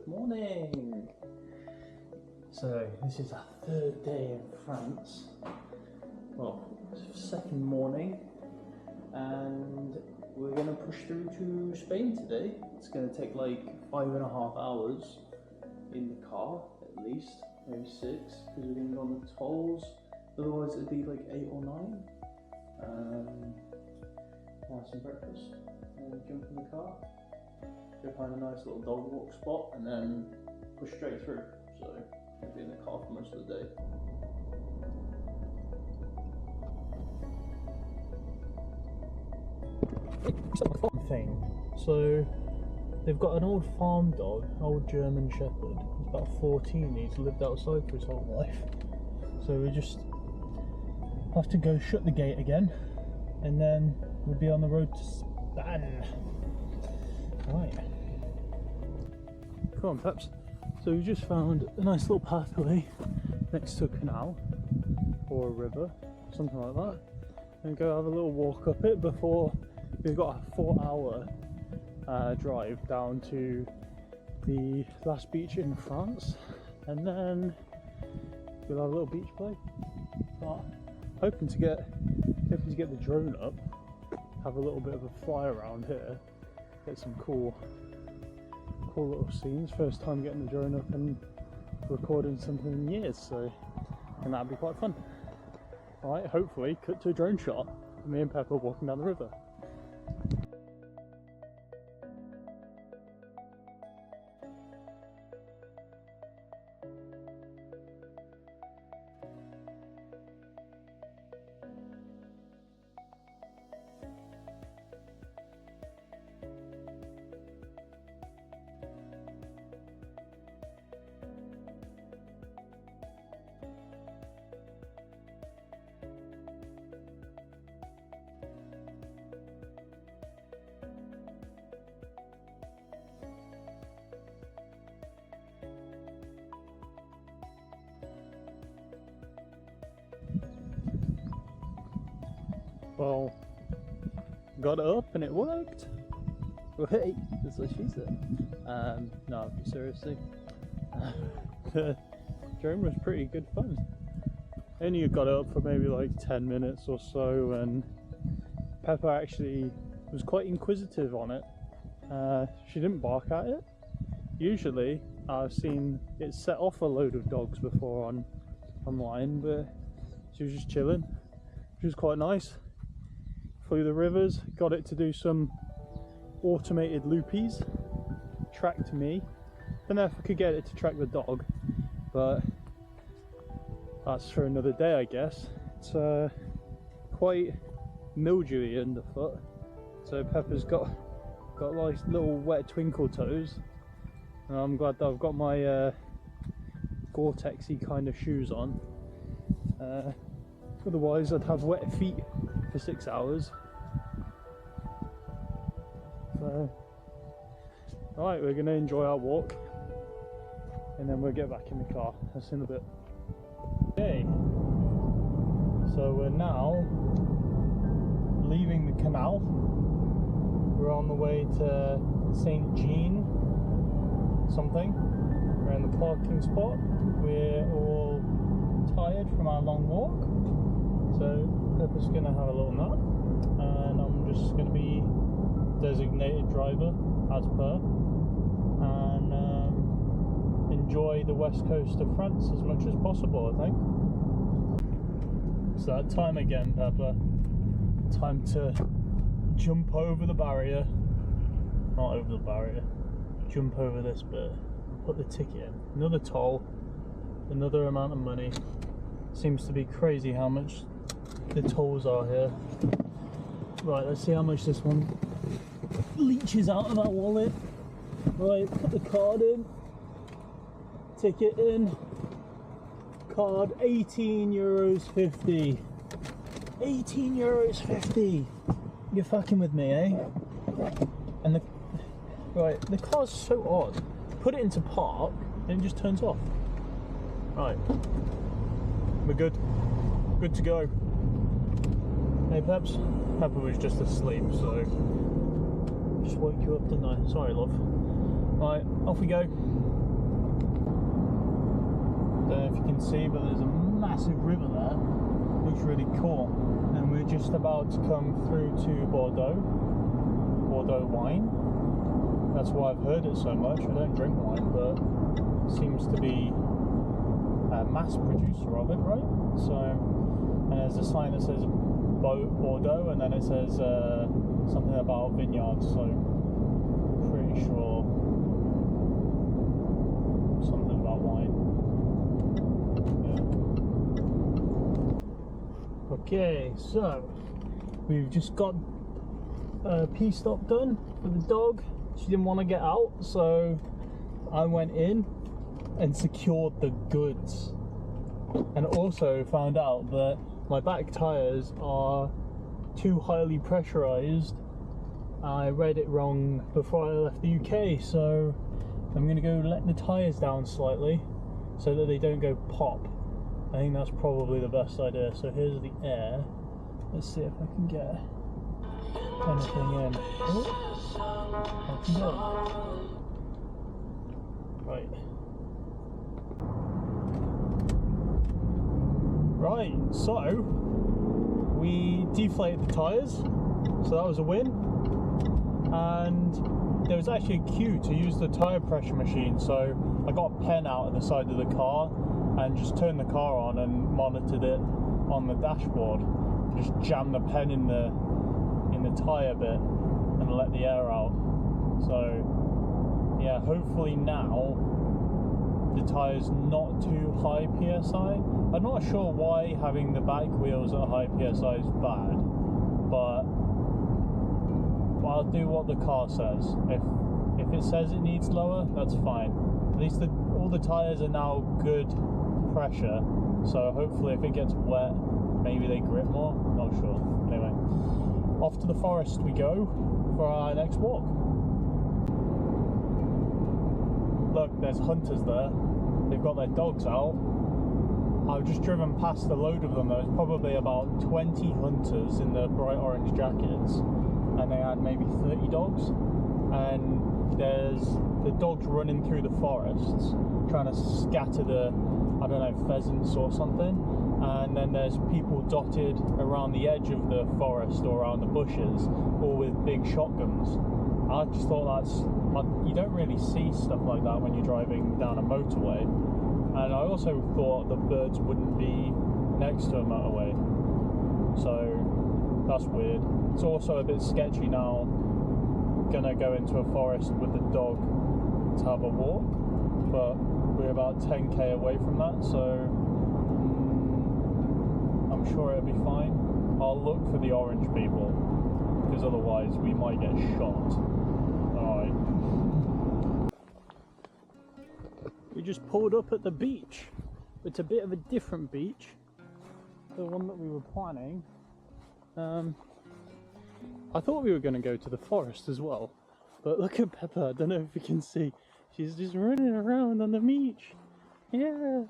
Good morning! So, this is our third day in France. Well, second morning. And we're going to push through to Spain today. It's going to take like 5.5 hours in the car, at least. Maybe 6, because we're going to go on the tolls. Otherwise, it'd be like 8 or 9. Have some breakfast and jump in the car. Go find a nice little dog walk spot and then push straight through. So we'll be in the car for most of the day. Thing. So they've got an old farm dog, old German Shepherd. He's about 14. He's lived outside for his whole life. So we just have to go shut the gate again, and then we'll be on the road to Spain. Right. Come on, Peps. So we just found a nice little pathway next to a canal or a river, something like that, and go have a little walk up it before we've got a 4-hour drive down to the last beach in France, and then we'll have a little beach play. Hoping to get the drone up, have a little bit of a fly around here, get some cool little scenes. First time getting the drone up and recording something in years, and that'd be quite fun. Alright, hopefully cut to a drone shot of me and Pepper walking down the river. Well, got it up and it worked. Wait, that's what she said. No, seriously. The drone was pretty good fun. I only got it up for maybe like 10 minutes or so, and Pepper actually was quite inquisitive on it. She didn't bark at it. Usually, I've seen it set off a load of dogs before online, but she was just chilling, which was quite nice. Flew the rivers, got it to do some automated loopies, tracked me. Don't know if I could get it to track the dog, but that's for another day, I guess. It's quite mildewy underfoot, so Pepper's got like little wet twinkle toes, and I'm glad that I've got my Gore-Texy kind of shoes on. Otherwise I'd have wet feet for 6 hours. So, right, we're going to enjoy our walk and then we'll get back in the car. That's in a bit. Okay, so we're now leaving the canal. We're on the way to Saint-Jean something. We're in the parking spot. We're all tired from our long walk, so Pepper's going to have a little nap, and I'm just going to be designated driver as per, and enjoy the west coast of France as much as possible, I think. It's that time again, Pepper. Time to jump over the barrier. Not over the barrier. Jump over this bit. Put the ticket in. Another toll. Another amount of money. Seems to be crazy how much the tolls are here. Right, let's see how much this one leeches out of our wallet. Right, put the card in. Ticket in. Card, €18.50. €18.50. You're fucking with me, eh? And the car's so odd. Put it into park and it just turns off. Right, we're good. Good to go. Hey, Peps. Pepper was just asleep, so just woke you up, didn't I? Sorry, love. Right, off we go. Don't know if you can see, but there's a massive river there. Looks really cool. And we're just about to come through to Bordeaux wine. That's why I've heard it so much. I don't drink wine, but it seems to be a mass producer of it, right? So, and there's a sign that says Bordeaux, and then it says something about vineyards, so pretty sure something about wine. Yeah. Okay, so we've just got a pee stop done for the dog. She didn't want to get out, so I went in and secured the goods, and also found out that my back tyres are too highly pressurized. I read it wrong before I left the UK, so I'm going to go let the tyres down slightly so that they don't go pop. I think that's probably the best idea. So here's the air. Let's see if I can get anything in. Oh, I can go. Right, so we deflated the tyres, so that was a win. And there was actually a queue to use the tyre pressure machine, so I got a pen out at the side of the car and just turned the car on and monitored it on the dashboard. Just jammed the pen in the tyre bit and let the air out. So yeah, hopefully now the tyre's not too high PSI. I'm not sure why having the back wheels at high PSI is bad, but I'll do what the car says. If it says it needs lower, that's fine. At least all the tyres are now good pressure, so hopefully if it gets wet, maybe they grip more. Not sure. Anyway, off to the forest we go for our next walk. Look, there's hunters there. They've got their dogs out. I've just driven past a load of them. There's probably about 20 hunters in the bright orange jackets, and they had maybe 30 dogs. And there's the dogs running through the forests trying to scatter the, I don't know, pheasants or something. And then there's people dotted around the edge of the forest or around the bushes, all with big shotguns. I just thought you don't really see stuff like that when you're driving down a motorway. And I also thought the birds wouldn't be next to a motorway, so that's weird. It's also a bit sketchy now. Gonna go into a forest with the dog to have a walk, but we're about 10k away from that, so I'm sure it'll be fine. I'll look for the orange people, because otherwise we might get shot. Alright. We just pulled up at the beach. It's a bit of a different beach, the one that we were planning. I thought we were going to go to the forest as well, but look at Peppa. I don't know if you can see. She's just running around on the beach. Yeah.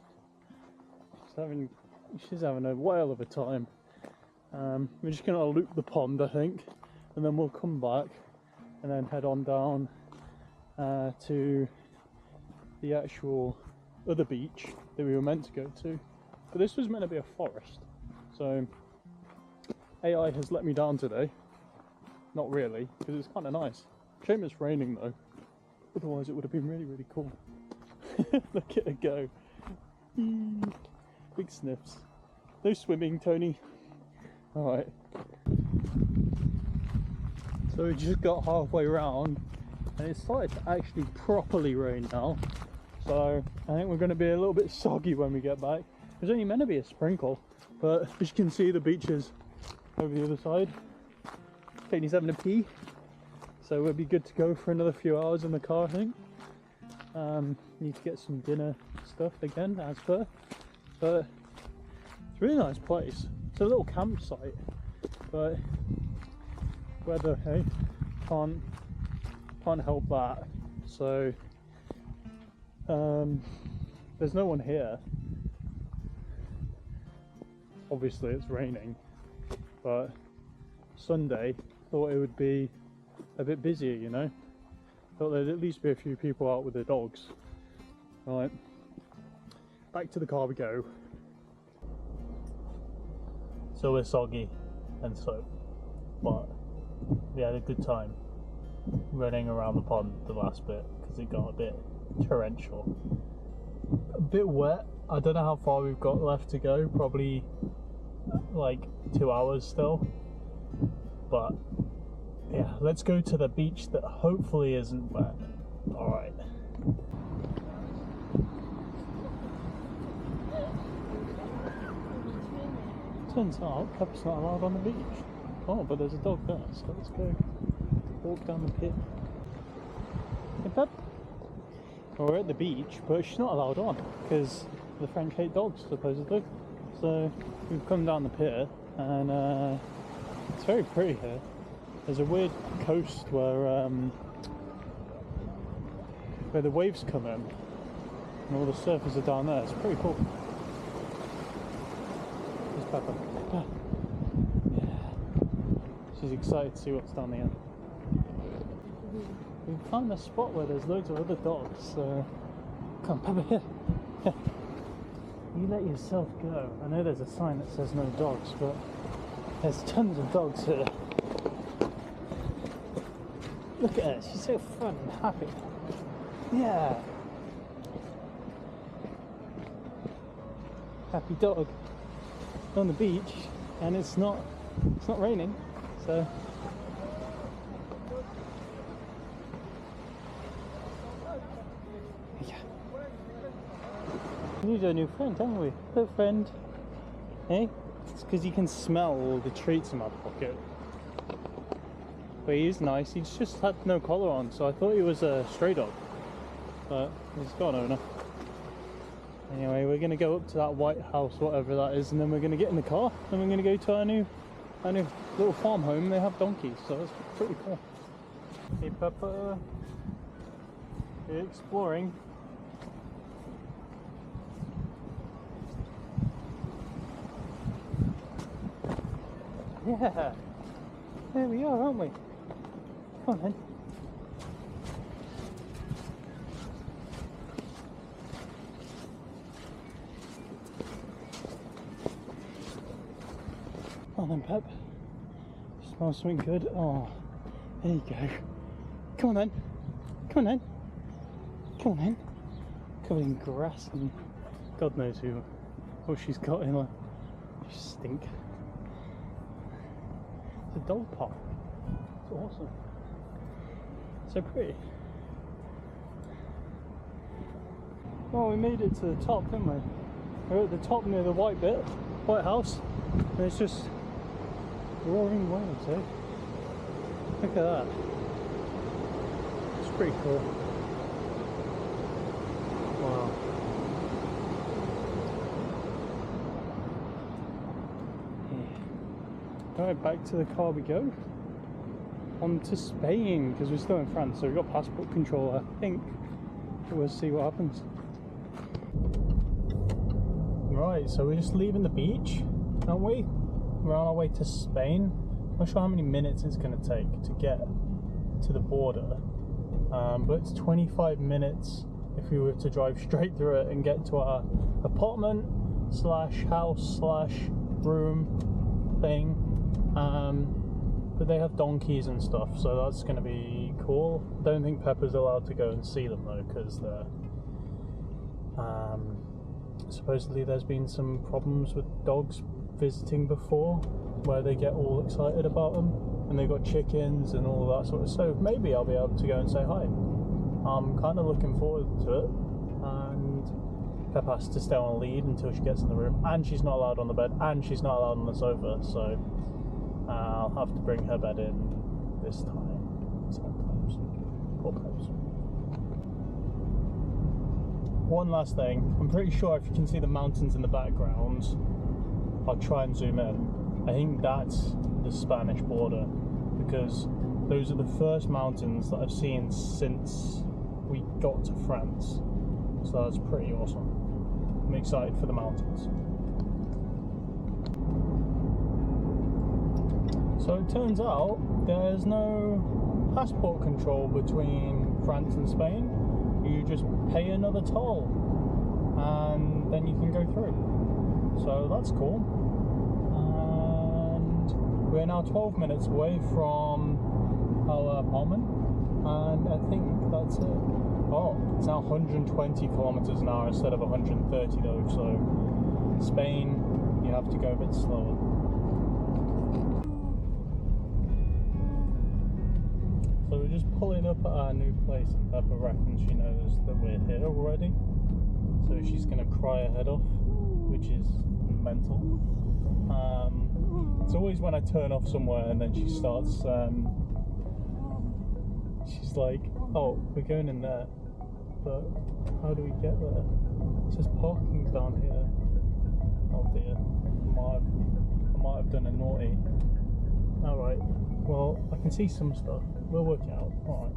She's having a whale of a time. We're just going to loop the pond, I think, and then we'll come back and then head on down to the actual other beach that we were meant to go to. But this was meant to be a forest, so AI has let me down today. Not really, because it's kind of nice. Shame it's raining though, otherwise it would have been really, really cool. Look at it go. Big sniffs. No swimming, Tony. Alright. So we just got halfway around and it started to actually properly rain now. So I think we're going to be a little bit soggy when we get back. There's only meant to be a sprinkle, but as you can see, the beach is over the other side. Katie's having a pee, so we'll be good to go for another few hours in the car, I think. Need to get some dinner stuff again, as per. But it's a really nice place. It's a little campsite, but weather, hey, can't help that. So there's no one here. Obviously it's raining, but Sunday thought it would be a bit busier, you know. Thought there'd at least be a few people out with their dogs. Right, back to the car we go. So we're soggy and soaked, but we had a good time running around the pond the last bit because it got a bit torrential. A bit wet. I don't know how far we've got left to go, probably like 2 hours still. But yeah, let's go to the beach that hopefully isn't wet. Alright. Turns out Pep's not allowed on the beach. Oh, but there's a dog there, so let's go walk down the pit. Hey Pep! Well, we're at the beach, but she's not allowed on because the French hate dogs, supposedly. So we've come down the pier, and it's very pretty here. There's a weird coast where the waves come in, and all the surfers are down there. It's pretty cool. There's Peppa. Peppa. Yeah. She's excited to see what's down the end. We found a spot where there's loads of other dogs, so come Peppa, here. You let yourself go. I know there's a sign that says no dogs, but there's tons of dogs here. Look at her, she's so fun and happy. Yeah. Happy dog. On the beach, and it's not raining, so yeah. We need a new friend, haven't we? Hello, friend. Hey? It's because you can smell all the treats in my pocket. But he is nice. He's just had no collar on, so I thought he was a stray dog. But he's got an owner. Anyway, we're going to go up to that White House, whatever that is, and then we're going to get in the car, and we're going to go to our new little farm home. They have donkeys, so that's pretty cool. Hey Peppa, you're exploring. Yeah, there we are, aren't we? Come on then. Come on then, Pep. Smells something good. Oh, there you go. Come on then. Come on then. Come on then. Covered in grass and God knows what she's got in her. She stink. It's a dog park. It's awesome. So pretty. Well, we made it to the top, didn't we? We're at the top near the White House, and it's just roaring waves, eh? Look at that. It's pretty cool. Wow. Yeah. Alright, back to the car we go. On to Spain, because we're still in France, so we've got passport control, I think. But we'll see what happens. Right, so we're just leaving the beach, aren't we? We're on our way to Spain. I'm not sure how many minutes it's going to take to get to the border, but it's 25 minutes if we were to drive straight through it and get to our apartment slash house slash room thing. But they have donkeys and stuff, so that's going to be cool. Don't think Peppa's allowed to go and see them though, because they're supposedly there's been some problems with dogs visiting before, where they get all excited about them, and they've got chickens and all that sort of stuff. So maybe I'll be able to go and say hi. I'm kind of looking forward to it, and Peppa has to stay on a lead until she gets in the room, and she's not allowed on the bed, and she's not allowed on the sofa, so I'll have to bring her bed in this time sometimes. Poor Peps. One last thing, I'm pretty sure if you can see the mountains in the background, I'll try and zoom in. I think that's the Spanish border, because those are the first mountains that I've seen since we got to France. So that's pretty awesome. I'm excited for the mountains. So it turns out there's no passport control between France and Spain, you just pay another toll and then you can go through. So that's cool. And we're now 12 minutes away from our apartment, and I think that's it. Oh, it's now 120 kilometers an hour instead of 130 though, so Spain, you have to go a bit slower. So we're just pulling up at our new place, and Pepper reckons she knows that we're here already. So she's gonna cry her head off, which is mental. It's always when I turn off somewhere and then she starts, she's like, oh, we're going in there, but how do we get there? It says parking's down here. Oh dear, I might have done a naughty. Alright, well, I can see some stuff. We'll work it out. Alright.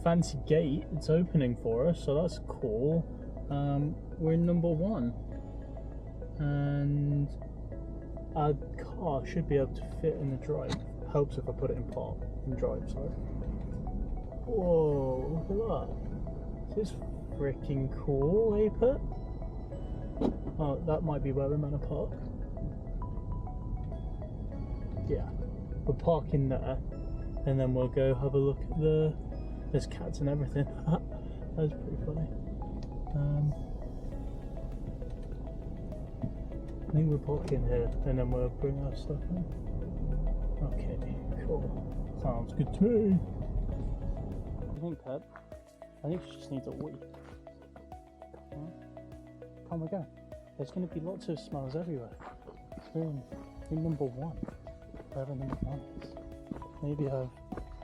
Fancy gate, it's opening for us, so that's cool. We're in number 1. And our car should be able to fit in the drive. Helps if I put it in park, in drive, sorry. Whoa, look at that. This is freaking cool, eh, Pet? Oh, that might be where we're meant to park. Yeah, we'll park in there, and then we'll go have a look at there's cats and everything. That's pretty funny. I think we'll park in here, and then we'll bring our stuff in. Okay, cool. Sounds good to me. I think, Pep? I think she just needs a wee. Come we go. There's going to be lots of smells everywhere. We're in number 1. Wherever number 1 is. Maybe I've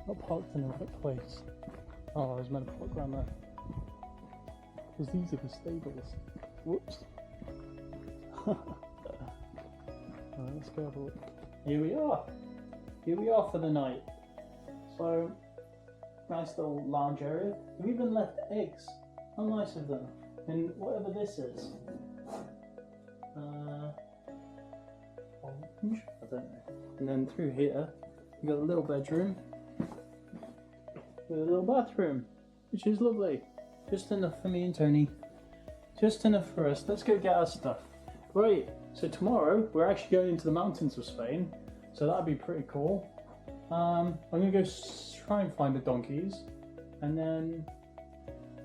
not parked in the right place. Oh, I was meant to park around there. Because these are the stables. Whoops. Alright, let's go have a look. Here we are. Here we are for the night. So, nice little lounge area. We've even left eggs. How nice of them. And whatever this is. Orange? I don't know. And then through here, we've got a little bedroom. With a little bathroom. Which is lovely. Just enough for me and Tony. Just enough for us. Let's go get our stuff. Right, so tomorrow we're actually going into the mountains of Spain. So that'd be pretty cool. I'm going to go try and find the donkeys. And then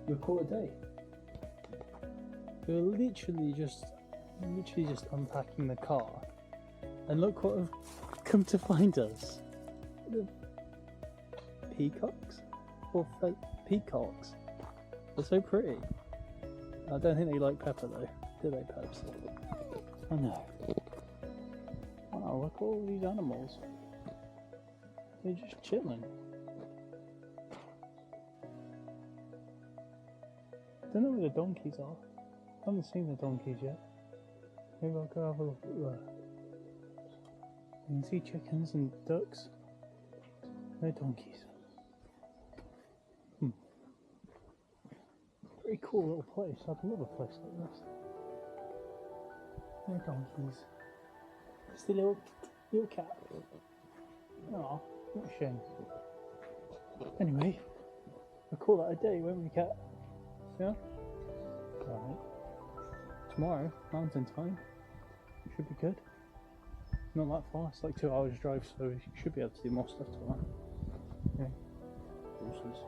we'll call it a day. We're literally just unpacking the car, and look what have come to find us. The peacocks? Or peacocks? They're so pretty. I don't think they like Pepper though, do they, Peps? I know. Wow, look at all these animals. They're just chilling. I don't know where the donkeys are. I haven't seen the donkeys yet. Maybe I'll go have a look at that. You can see chickens and ducks. No donkeys. Pretty cool little place. I'd love a place like this. No donkeys. Just a little cat. Oh, what a shame. Anyway, we'll call that a day, won't we, cat? Yeah? Alright. Tomorrow, mountain time, should be good. Not that far, it's like 2 hours drive, so we should be able to do more stuff tomorrow. Okay. Horses.